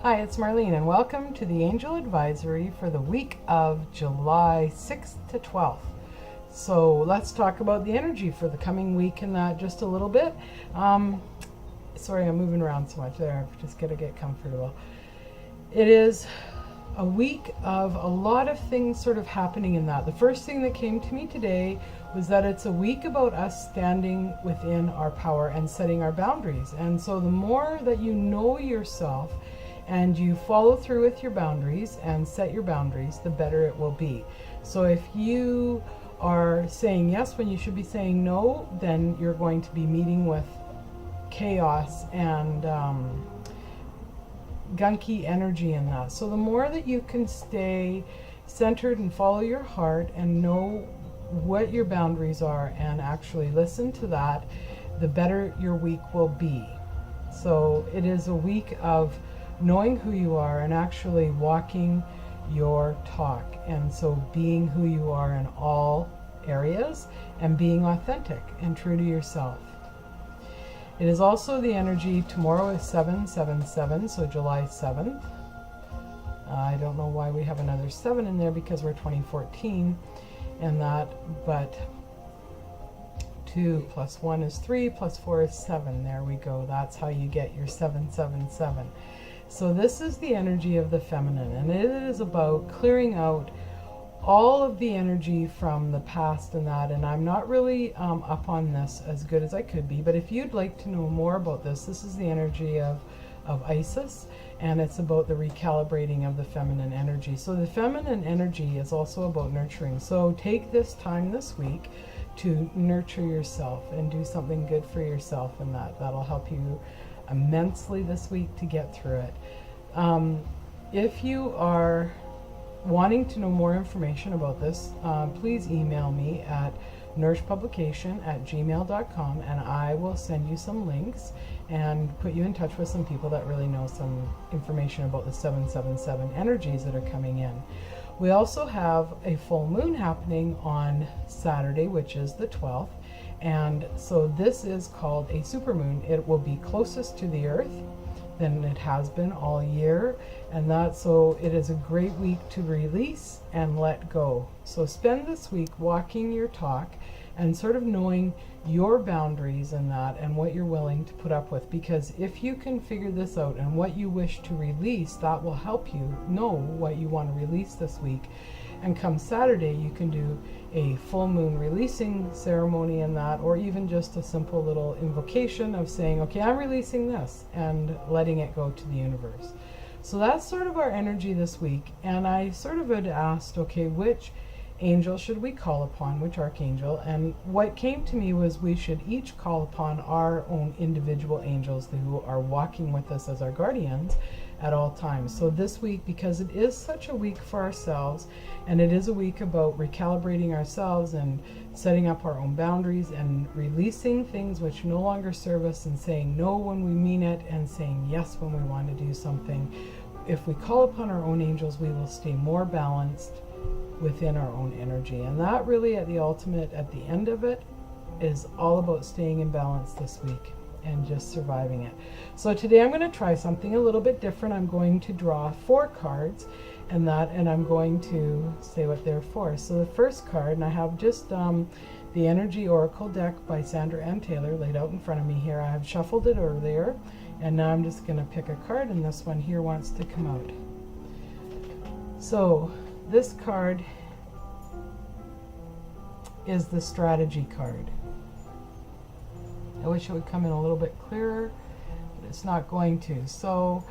Hi, it's Marlene, and welcome to the Angel Advisory for the week of July 6th to 12th. So let's talk about the energy for the coming week in that just a little bit. Sorry, I'm moving around so much there. I've just got to get comfortable. It is a week of a lot of things sort of happening in that. The first thing that came to me today was that it's a week about us standing within our power and setting our boundaries. And so the more that you know yourself and you follow through with your boundaries and set your boundaries, the better it will be. So if you are saying yes when you should be saying no, then you're going to be meeting with chaos and gunky energy in that. So the more that you can stay centered and follow your heart and know what your boundaries are and actually listen to that, the better your week will be. So it is a week of knowing who you are and actually walking your talk, and so being who you are in all areas and being authentic and true to yourself. It is also the energy, tomorrow is 777, so July 7th. I don't know why we have another 7 in there because we're 2014 and that, but 2 plus 1 is 3 plus 4 is 7. There we go. That's how you get your 777. So this is the energy of the feminine, and it is about clearing out all of the energy from the past and that. And I'm not really up on this as good as I could be, but if you'd like to know more about this is the energy of Isis, and it's about the recalibrating of the feminine energy. So the feminine energy is also about nurturing. So take this time this week to nurture yourself and do something good for yourself, and that'll help you immensely this week to get through it. If you are wanting to know more information about this, please email me at nourishpublication@gmail.com, and I will send you some links and put you in touch with some people that really know some information about the 777 energies that are coming in. We also have a full moon happening on Saturday, which is the 12th. And so this is called a supermoon. It will be closest to the earth than it has been all year, and so it is a great week to release and let go. So spend this week walking your talk and sort of knowing your boundaries and that, and what you're willing to put up with, because if you can figure this out and what you wish to release, that will help you know what you want to release this week. And come Saturday, you can do a full moon releasing ceremony in that, or even just a simple little invocation of saying, okay, I'm releasing this, and letting it go to the universe. So that's sort of our energy this week. And I sort of had asked, okay, which angel should we call upon, which archangel? And what came to me was we should each call upon our own individual angels who are walking with us as our guardians at all times. So this week, because it is such a week for ourselves, and it is a week about recalibrating ourselves and setting up our own boundaries and releasing things which no longer serve us, and saying no when we mean it and saying yes when we want to do something. If we call upon our own angels, we will stay more balanced within our own energy. And that really, at the ultimate, at the end of it, is all about staying in balance this week and just surviving it. So today I'm going to try something a little bit different. I'm going to draw 4 cards and I'm going to say what they're for. So the first card, and I have just the Energy Oracle deck by Sandra Ann Taylor laid out in front of me here. I have shuffled it earlier, and now I'm just going to pick a card, and this one here wants to come out. So this card is the strategy card. I wish it would come in a little bit clearer, but it's not going to. So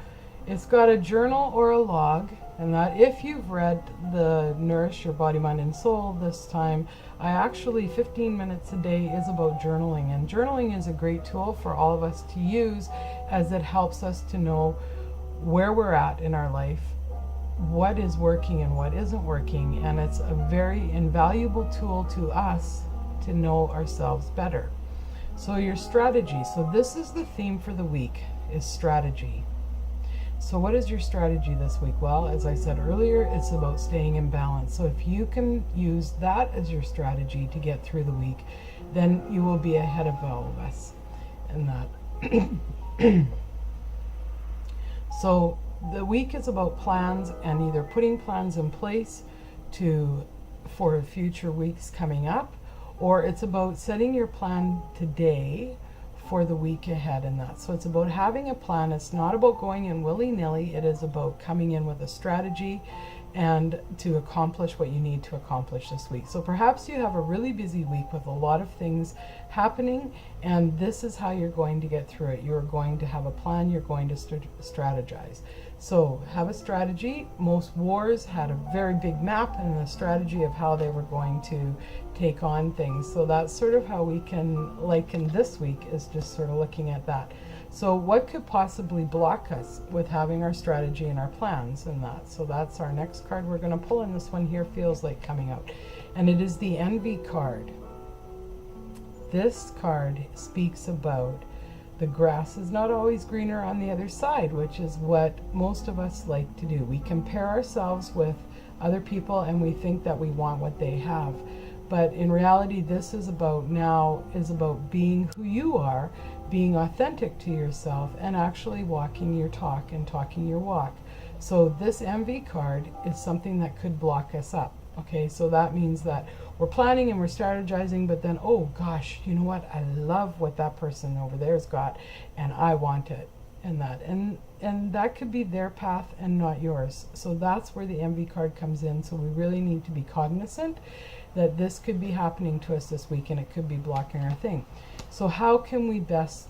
it's got a journal or a log, and that if you've read the Nourish Your Body, Mind, and Soul this time, 15 minutes a day is about journaling. And journaling is a great tool for all of us to use, as it helps us to know where we're at in our life, what is working and what isn't working. And it's a very invaluable tool to us to know ourselves better. So your strategy. So this is the theme for the week, is strategy. So what is your strategy this week? Well, as I said earlier, it's about staying in balance. So if you can use that as your strategy to get through the week, then you will be ahead of all of us in that. So the week is about plans and either putting plans in place for future weeks coming up, or it's about setting your plan today for the week ahead and that. So it's about having a plan. It's not about going in willy-nilly. It is about coming in with a strategy and to accomplish what you need to accomplish this week. So perhaps you have a really busy week with a lot of things happening, and this is how you're going to get through it. You're going to have a plan. You're going to strategize. So have a strategy. Most wars had a very big map and a strategy of how they were going to take on things. So that's sort of how we can liken this week, is just sort of looking at that. So what could possibly block us with having our strategy and our plans and that? So that's our next card we're going to pull, and this one here feels like coming out. And it is the Envy card. This card speaks about the grass is not always greener on the other side, which is what most of us like to do. We compare ourselves with other people and we think that we want what they have. But in reality, this is about being who you are, being authentic to yourself, and actually walking your talk and talking your walk. So this Envy card is something that could block us up. Okay, so that means that we're planning and we're strategizing, but then, oh gosh, you know what? I love what that person over there's got, and I want it, and that. And that could be their path and not yours. So that's where the Envy card comes in. So we really need to be cognizant that this could be happening to us this week, and it could be blocking our thing. So how can we best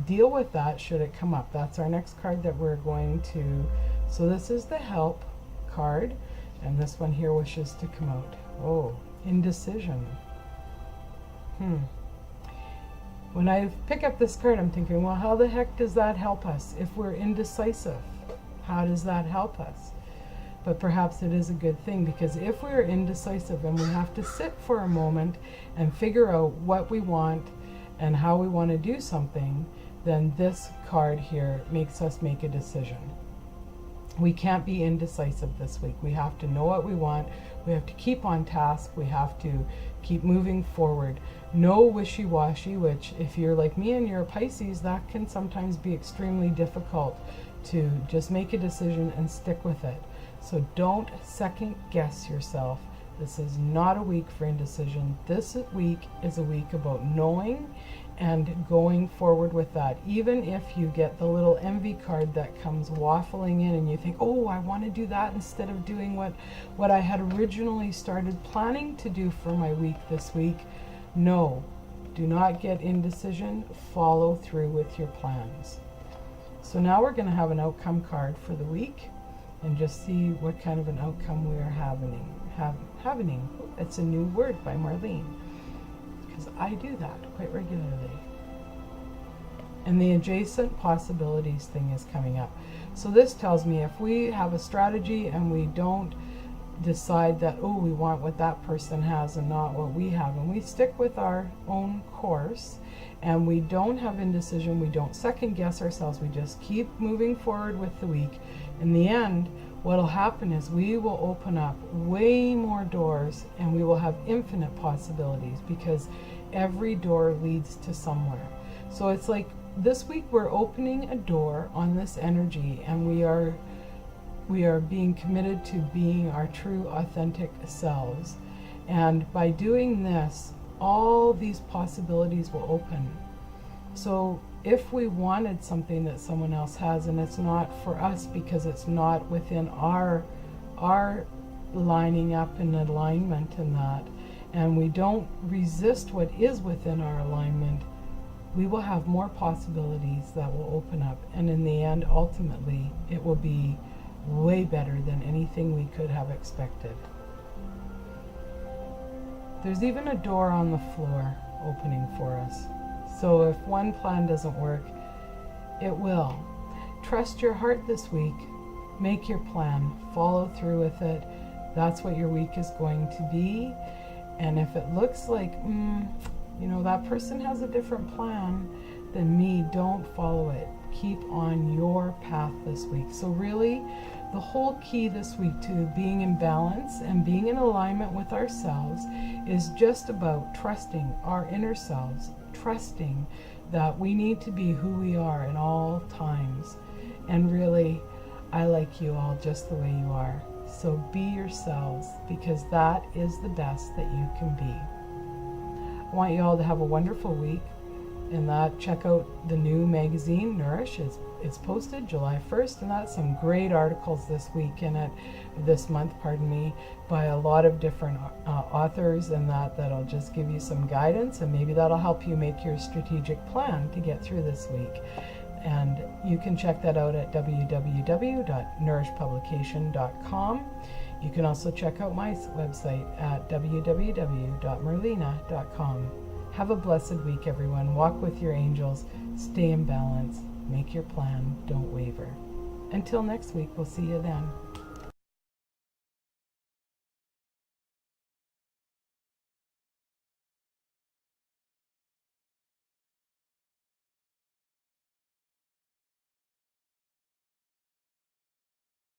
deal with that should it come up? That's our next card that we're going to. So this is the Help card, and this one here wishes to come out. Oh, indecision. When I pick up this card, I'm thinking, well, how the heck does that help us? If we're indecisive, how does that help us? But perhaps it is a good thing, because if we're indecisive and we have to sit for a moment and figure out what we want and how we want to do something, then this card here makes us make a decision. We can't be indecisive this week. We have to know what we want. We have to keep on task. We have to keep moving forward. No wishy-washy, which if you're like me and you're a Pisces, that can sometimes be extremely difficult to just make a decision and stick with it. So don't second guess yourself. This is not a week for indecision. This week is a week about knowing and going forward with that. Even if you get the little Envy card that comes waffling in and you think, oh, I want to do that instead of doing what I had originally started planning to do for my week this week. No, do not get indecision. Follow through with your plans. So now we're going to have an outcome card for the week and just see what kind of an outcome we are having. It's a new word by Marlene, because I do that quite regularly. And the adjacent possibilities thing is coming up. So this tells me if we have a strategy and we don't decide that, oh, we want what that person has and not what we have, and we stick with our own course and we don't have indecision, we don't second guess ourselves, we just keep moving forward with the week. In the end, what will happen is we will open up way more doors and we will have infinite possibilities, because every door leads to somewhere. So it's like this week we're opening a door on this energy, and we are being committed to being our true authentic selves. And by doing this, all these possibilities will open. So if we wanted something that someone else has and it's not for us because it's not within our lining up in alignment in that, and we don't resist what is within our alignment, we will have more possibilities that will open up. And in the end, ultimately, it will be way better than anything we could have expected. There's even a door on the floor opening for us. So if one plan doesn't work, it will. Trust your heart this week. Make your plan. Follow through with it. That's what your week is going to be. And if it looks like, that person has a different plan than me, don't follow it. Keep on your path this week. So really, the whole key this week to being in balance and being in alignment with ourselves is just about trusting our inner selves, trusting that we need to be who we are in all times, and really I like you all just the way you are. So be yourselves, because that is the best that you can be. I want you all to have a wonderful week, and check out the new magazine, Nourish. It's posted July 1st, and that's some great articles this month, by a lot of different authors, and that'll just give you some guidance, and maybe that'll help you make your strategic plan to get through this week. And you can check that out at www.nourishpublication.com. You can also check out my website at www.merlina.com. Have a blessed week, everyone. Walk with your angels. Stay in balance. Make your plan. Don't waver. Until next week, we'll see you then.